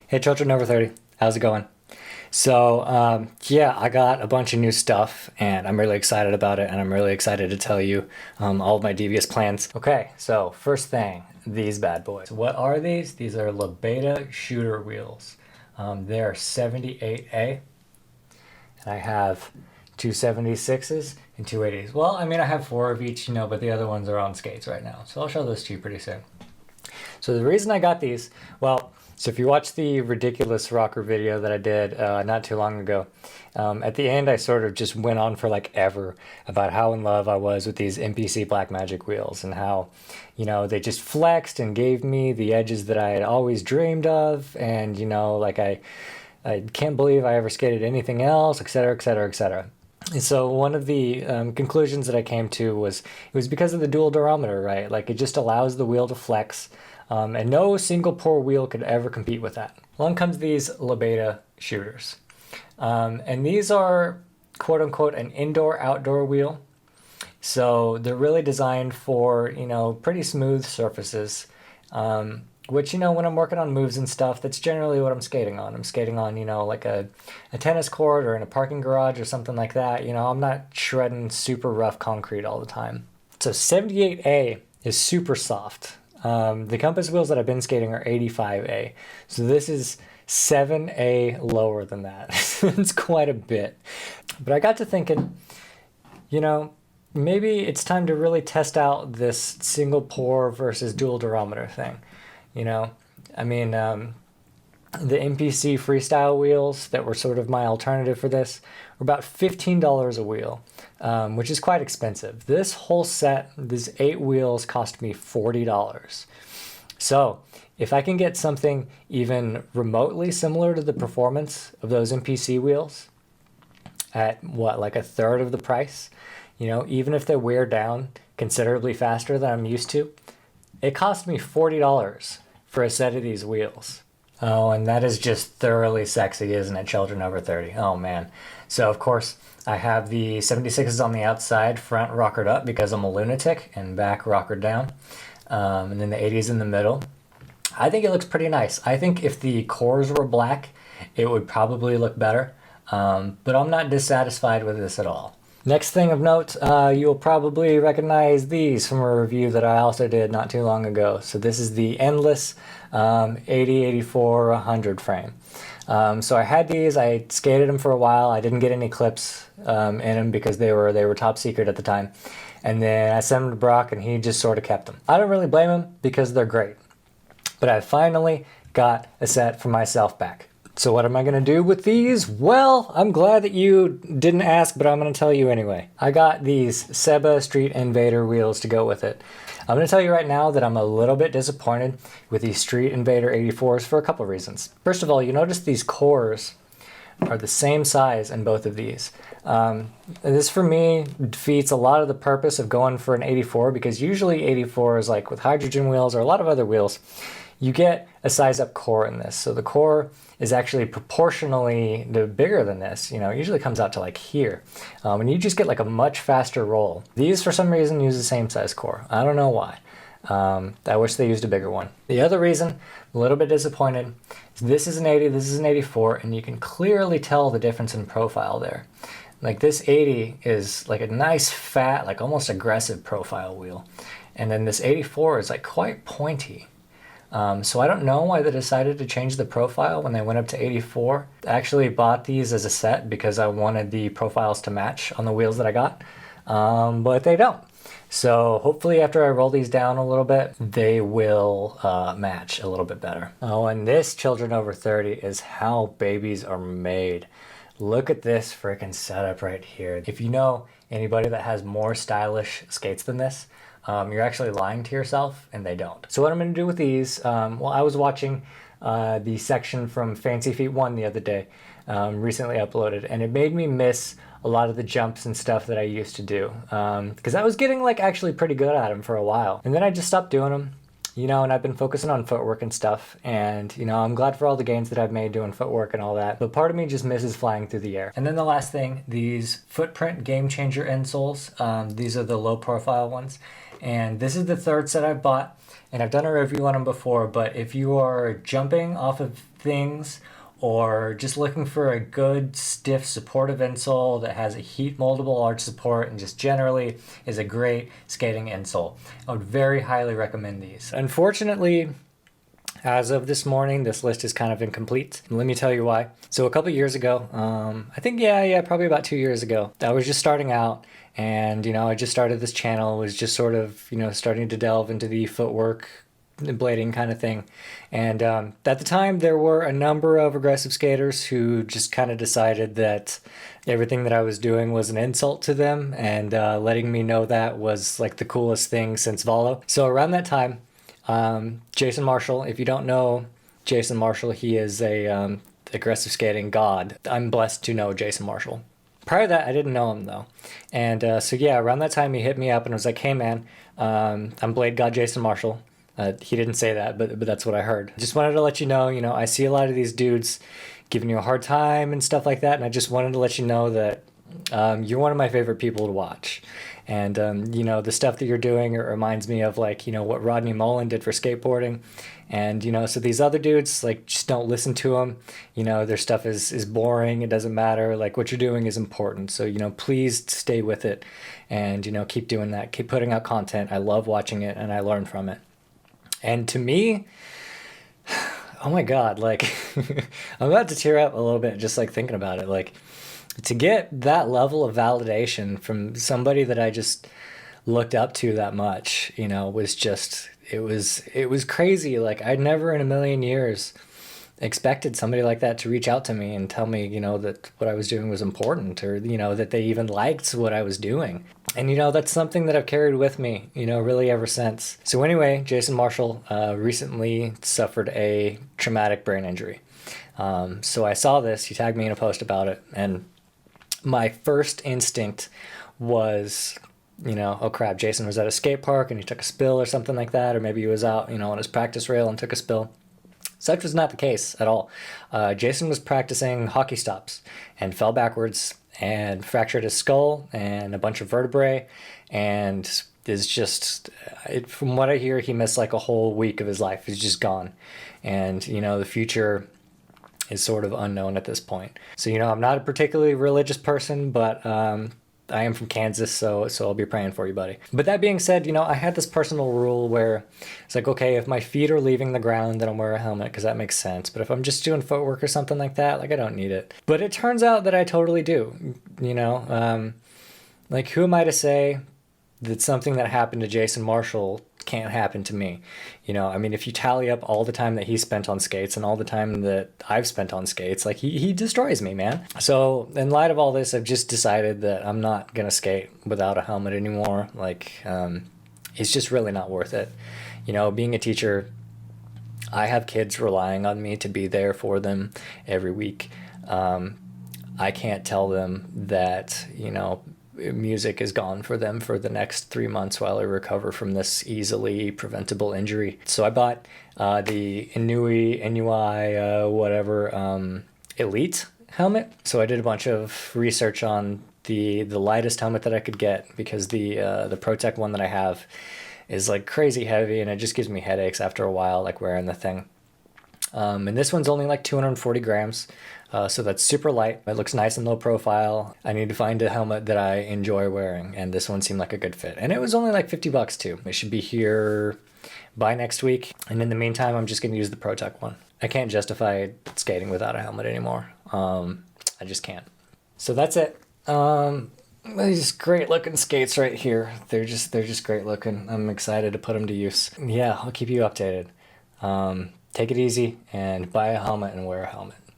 Hey children over 30, how's it going? Yeah, I got a bunch of new stuff and I'm really excited about it and I'm really excited to tell you all of my devious plans. Okay, so first thing, these bad boys. What are these? These are Labeda shooter wheels. They're 78A and I have two 76s and two 80s. Well, I mean, I have four of each, but the other ones are on skates right now. So I'll show those to you pretty soon. So the reason I got these, so if you watch the ridiculous rocker video that I did not too long ago, at the end I sort of just went on for like ever about how in love I was with these NPC Blackmagic wheels and how, they just flexed and gave me the edges that I had always dreamed of, and I can't believe I ever skated anything else, etc., etc., etc. And so one of the conclusions that I came to was it was because of the dual durometer, right? Like it just allows the wheel to flex, and no single pour wheel could ever compete with that. Along comes these Labeda shooters. And these are quote unquote an indoor-outdoor wheel. So they're really designed for, pretty smooth surfaces. Which, when I'm working on moves and stuff, that's generally what I'm skating on. I'm skating on, like a tennis court or in a parking garage or something like that. I'm not shredding super rough concrete all the time. So 78A is super soft. The compass wheels that I've been skating are 85A. So this is 7A lower than that. It's quite a bit. But I got to thinking, maybe it's time to really test out this single pour versus dual durometer thing. The NPC freestyle wheels that were sort of my alternative for this were about $15 a wheel, which is quite expensive. This whole set, these 8 wheels, cost me $40. So if I can get something even remotely similar to the performance of those NPC wheels at like a third of the price, even if they wear down considerably faster than I'm used to, it cost me $40 for a set of these wheels. Oh, and that is just thoroughly sexy, isn't it, children over 30? Oh, man. So, of course, I have the 76s on the outside, front rockered up because I'm a lunatic, and back rockered down. And then the 80s in the middle. I think it looks pretty nice. I think if the cores were black, it would probably look better. But I'm not dissatisfied with this at all. Next thing of note, you'll probably recognize these from a review that I also did not too long ago. So this is the Endless 80, 84, 100 frame. So I had these, I skated them for a while. I didn't get any clips in them because they were top secret at the time. And then I sent them to Brock and he just sort of kept them. I don't really blame him because they're great. But I finally got a set for myself back. So what am I going to do with these? Well, I'm glad that you didn't ask, but I'm going to tell you anyway. I got these Seba Street Invader wheels to go with it. I'm going to tell you right now that I'm a little bit disappointed with these Street Invader 84s for a couple of reasons. First of all, you notice these cores are the same size in both of these. This for me defeats a lot of the purpose of going for an 84 because usually 84s, like with hydrogen wheels or a lot of other wheels, you get a size up core in this. So the core is actually proportionally bigger than this. It usually comes out to like here. And you just get like a much faster roll. These for some reason use the same size core. I don't know why. I wish they used a bigger one. The other reason, I'm a little bit disappointed, is this is an 80, this is an 84, and you can clearly tell the difference in profile there. Like this 80 is like a nice fat, like almost aggressive profile wheel. And then this 84 is like quite pointy. So I don't know why they decided to change the profile when they went up to 84. I actually bought these as a set because I wanted the profiles to match on the wheels that I got, but they don't. So hopefully after I roll these down a little bit, they will match a little bit better. Oh, and this, children over 30, is how babies are made. Look at this freaking setup right here. If you know anybody that has more stylish skates than this, you're actually lying to yourself, and they don't. So what I'm going to do with these, I was watching the section from Fancy Feet 1 the other day, recently uploaded, and it made me miss a lot of the jumps and stuff that I used to do, because I was getting like actually pretty good at them for a while, and then I just stopped doing them. And I've been focusing on footwork and stuff, and I'm glad for all the gains that I've made doing footwork and all that, but part of me just misses flying through the air. And then the last thing, these Footprint Game Changer insoles, these are the low profile ones, and this is the third set I've bought, and I've done a review on them before, but if you are jumping off of things or just looking for a good, stiff, supportive insole that has a heat moldable arch support and just generally is a great skating insole, I would very highly recommend these. Unfortunately, as of this morning, this list is kind of incomplete. Let me tell you why. So a couple years ago, I think, probably about 2 years ago, I was just starting out, and, I just started this channel, was just sort of, starting to delve into the footwork blading kind of thing. And at the time, there were a number of aggressive skaters who just kind of decided that everything that I was doing was an insult to them, and letting me know that was like the coolest thing since Valo. So around that time, Jason Marshall, if you don't know Jason Marshall, he is a aggressive skating god. I'm blessed to know Jason Marshall. Prior to that, I didn't know him though. And around that time he hit me up and was like, hey man, I'm Blade God Jason Marshall. He didn't say that, but that's what I heard. Just wanted to let you know, I see a lot of these dudes giving you a hard time and stuff like that, and I just wanted to let you know that you're one of my favorite people to watch. And, the stuff that you're doing, it reminds me of like, what Rodney Mullen did for skateboarding. And, so these other dudes, like, just don't listen to them. Their stuff is boring. It doesn't matter. Like, what you're doing is important. So, please stay with it and, keep doing that. Keep putting out content. I love watching it and I learn from it. And to me, oh my God, like, I'm about to tear up a little bit just like thinking about it. Like, to get that level of validation from somebody that I just looked up to that much, was just, it was crazy. Like, I'd never in a million years expected somebody like that to reach out to me and tell me, that what I was doing was important, or, that they even liked what I was doing. And, that's something that I've carried with me, really ever since. So anyway, Jason Marshall recently suffered a traumatic brain injury. So I saw this, he tagged me in a post about it, and my first instinct was, oh crap, Jason was at a skate park and he took a spill or something like that, or maybe he was out, on his practice rail and took a spill. Such was not the case at all. Jason was practicing hockey stops and fell backwards and fractured his skull and a bunch of vertebrae, and is just, from what I hear, he missed like a whole week of his life. He's just gone. And, the future is sort of unknown at this point. So, I'm not a particularly religious person, but I am from Kansas, so I'll be praying for you, buddy. But that being said, I had this personal rule where it's like, okay, if my feet are leaving the ground, then I'll wear a helmet because that makes sense. But if I'm just doing footwork or something like that, like, I don't need it. But it turns out that I totally do, like, who am I to say that something that happened to Jason Marshall can't happen to me? If you tally up all the time that he spent on skates and all the time that I've spent on skates, like, he destroys me, man. So in light of all this, I've just decided that I'm not gonna skate without a helmet anymore. Like, it's just really not worth it. Being a teacher, I have kids relying on me to be there for them every week. I can't tell them that, music is gone for them for the next 3 months while I recover from this easily preventable injury. So I bought the Inui, Elite helmet. So I did a bunch of research on the lightest helmet that I could get, because the ProTech one that I have is like crazy heavy and it just gives me headaches after a while, like wearing the thing. And this one's only like 240 grams. So that's super light. It looks nice and low profile. I need to find a helmet that I enjoy wearing, and this one seemed like a good fit. And it was only like $50 too. It should be here by next week. And in the meantime, I'm just going to use the ProTech one. I can't justify skating without a helmet anymore. I just can't. So that's it. These great looking skates right here. They're just great looking. I'm excited to put them to use. Yeah, I'll keep you updated. Take it easy and buy a helmet and wear a helmet.